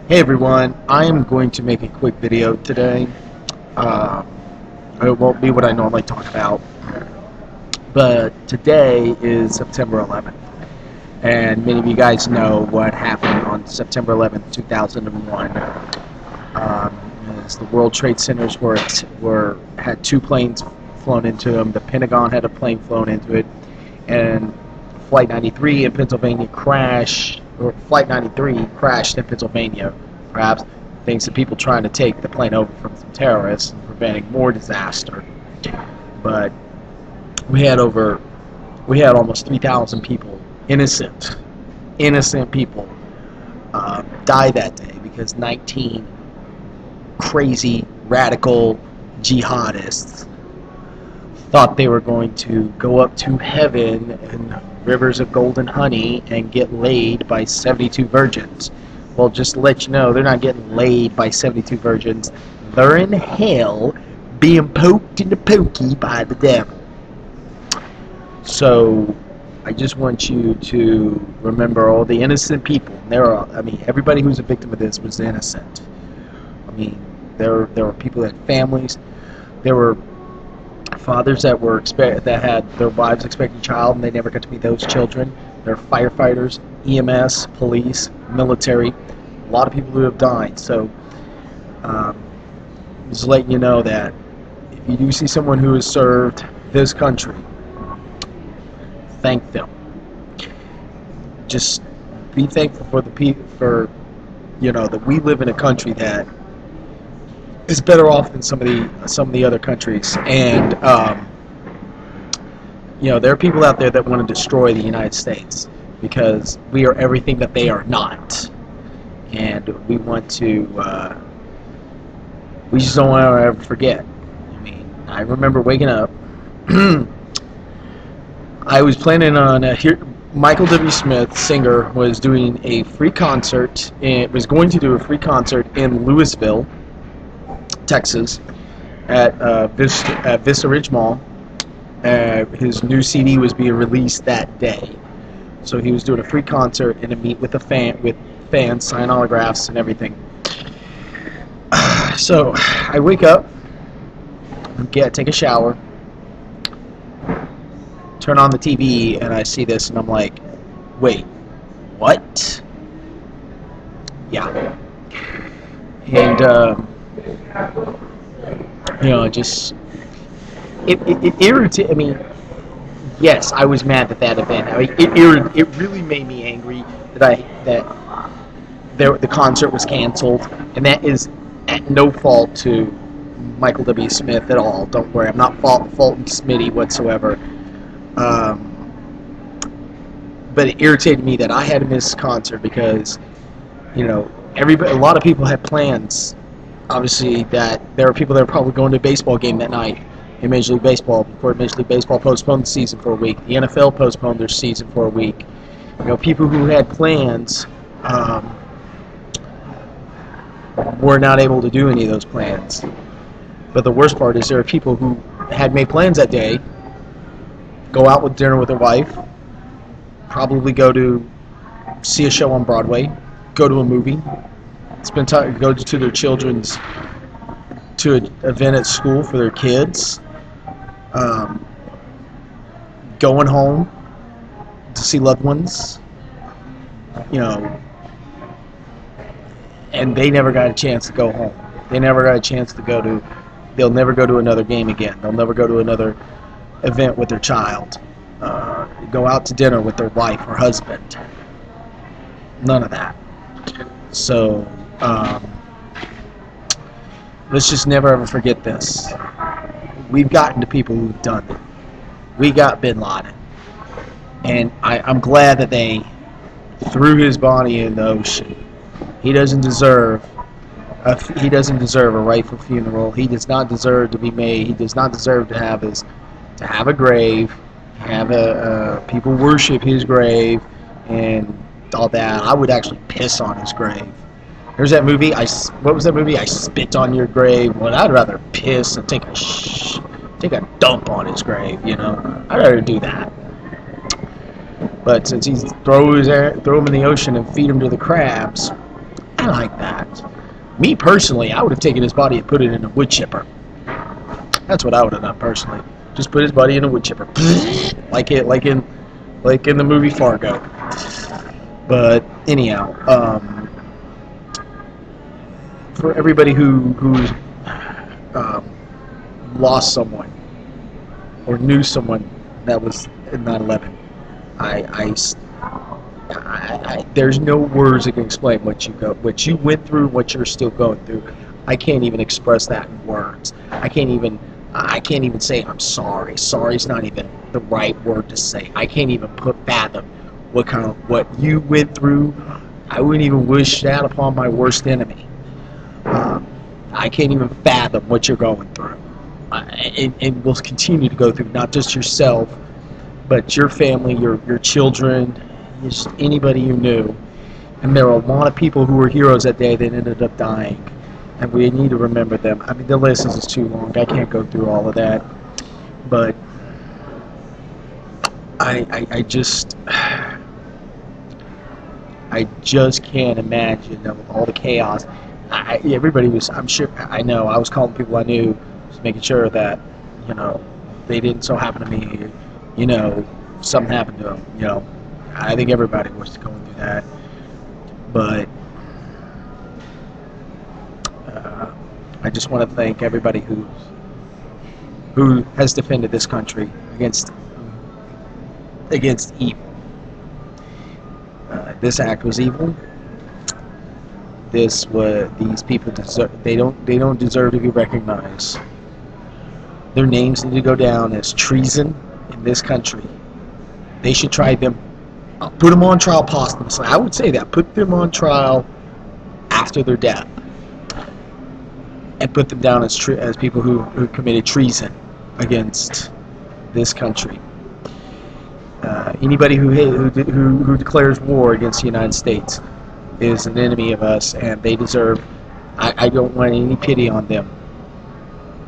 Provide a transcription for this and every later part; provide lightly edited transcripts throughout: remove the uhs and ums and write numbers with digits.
Hey everyone, I am going to make a quick video today. Uh, it won't be what I normally talk about, but today is September 11th, and many of you guys know what happened on September 11th, 2001. As the World Trade Centers had two planes flown into them. The Pentagon had a plane flown into it, and Flight 93 in Pennsylvania crashed, or Flight 93 crashed in Pennsylvania, perhaps thanks to people trying to take the plane over from some terrorists and preventing more disaster. But we had almost 3,000 people, innocent people, die that day because 19 crazy, radical jihadists thought they were going to go up to heaven and rivers of golden honey and get laid by 72 virgins. Well, just to let you know, they're not getting laid by 72 virgins. They're in hell being poked in the pokey by the devil. So I just want you to remember all the innocent people. Everybody who's a victim of this was innocent. There were people that had families. There were fathers that had their wives expecting a child and they never got to meet those children. There are firefighters, EMS, police, military, a lot of people who have died. So just letting you know that if you do see someone who has served this country, thank them. Just be thankful for that we live in a country that is better off than some of the other countries, and there are people out there that want to destroy the United States because we are everything that they are not, and we just don't want to ever forget. I remember waking up. I was planning on Michael W. Smith, singer, was doing a free concert, and was going to do a free concert in Louisville, Texas, at Vista Ridge Mall. His new CD was being released that day, so he was doing a free concert and a meet with fans, sign autographs and everything. So I wake up, take a shower, turn on the TV, and I see this, and I'm like, wait, what? Yeah. And it irritated me. Yes, I was mad at that event. It really made me angry that the concert was canceled, and that is at no fault to Michael W. Smith at all. Don't worry, I'm not faulting Smitty whatsoever. But it irritated me that I had to miss this concert because, a lot of people had plans. Obviously, that there were people that were probably going to a baseball game that night in Major League Baseball before Major League Baseball postponed the season for a week. The NFL postponed their season for a week. People who had plans were not able to do any of those plans. But the worst part is there are people who had made plans that day, go out with dinner with their wife, probably go to see a show on Broadway, go to a movie, spend time, go to their children's, to an event at school for their kids, going home to see loved ones, and they never got a chance to go home. They never got a chance to they'll never go to another game again. They'll never go to another event with their child, go out to dinner with their wife or husband. None of that. So let's just never ever forget this. We've gotten to people who've done it. We got Bin Laden, and I'm glad that they threw his body in the ocean. He doesn't deserve a rightful funeral. He does not deserve to be made. He does not deserve to have a grave, have people worship his grave, and all that. I would actually piss on his grave. There's that movie. What was that movie? I Spit on Your Grave. Well, I'd rather piss and take a dump on his grave. I'd rather do that. But since he's throw him in the ocean and feed him to the crabs, I like that. Me personally, I would have taken his body and put it in a wood chipper. That's what I would have done personally. Just put his body in a wood chipper, like in the movie Fargo. But anyhow, for everybody who's lost someone or knew someone that was in 9/11, there's no words that can explain what you went through, what you're still going through. I can't even express that in words. I can't even say I'm sorry. Sorry's not even the right word to say. I can't even fathom what you went through. I wouldn't even wish that upon my worst enemy. I can't even fathom what you're going through, and will continue to go through. Not just yourself, but your family, your children, just anybody you knew. And there are a lot of people who were heroes that day that ended up dying, and we need to remember them. I mean, the list is too long. I can't go through all of that, but I just can't imagine with all the chaos. Everybody was, I'm sure, I know, I was calling people I knew, just making sure that, they didn't so happen to me, something happened to them, I think everybody was going through that, but I just want to thank everybody who has defended this country against evil. This act was evil. These people deserve. They don't deserve to be recognized. Their names need to go down as treason in this country. They should try them. Put them on trial posthumously. I would say that. Put them on trial after their death, and put them down as people who committed treason against this country. Anybody who declares war against the United States is an enemy of us, and they deserve. I don't want any pity on them.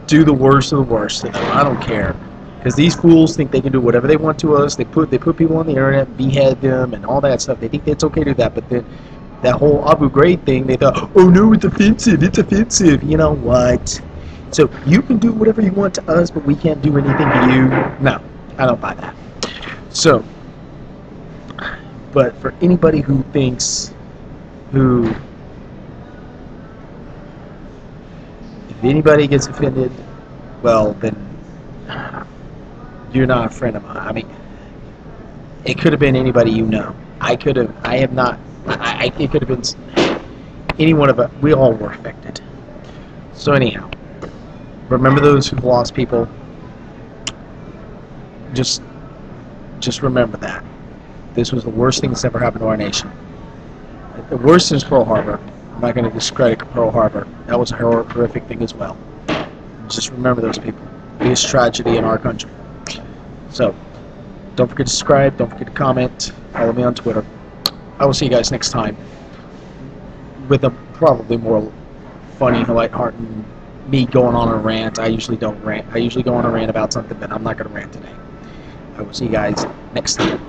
Do the worst of the worst to them. I don't care, because these fools think they can do whatever they want to us. They put people on the internet, behead them, and all that stuff. They think it's okay to do that, but then that whole Abu Ghraib thing, they thought, oh no, it's offensive. It's offensive. You know what? So you can do whatever you want to us, but we can't do anything to you. No, I don't buy that. So, but for anybody who thinks, if anybody gets offended, well, then you're not a friend of mine. I mean, it could have been anybody you know. It could have been any one of us. We all were affected. So anyhow, remember those who've lost people. Just remember that. This was the worst thing that's ever happened to our nation. The worst is Pearl Harbor. I'm not going to discredit Pearl Harbor. That was a horrific thing as well. Just remember those people. Biggest tragedy in our country. So, don't forget to subscribe. Don't forget to comment. Follow me on Twitter. I will see you guys next time with a probably more funny, lighthearted, me going on a rant. I usually don't rant. I usually go on a rant about something, but I'm not going to rant today. I will see you guys next time.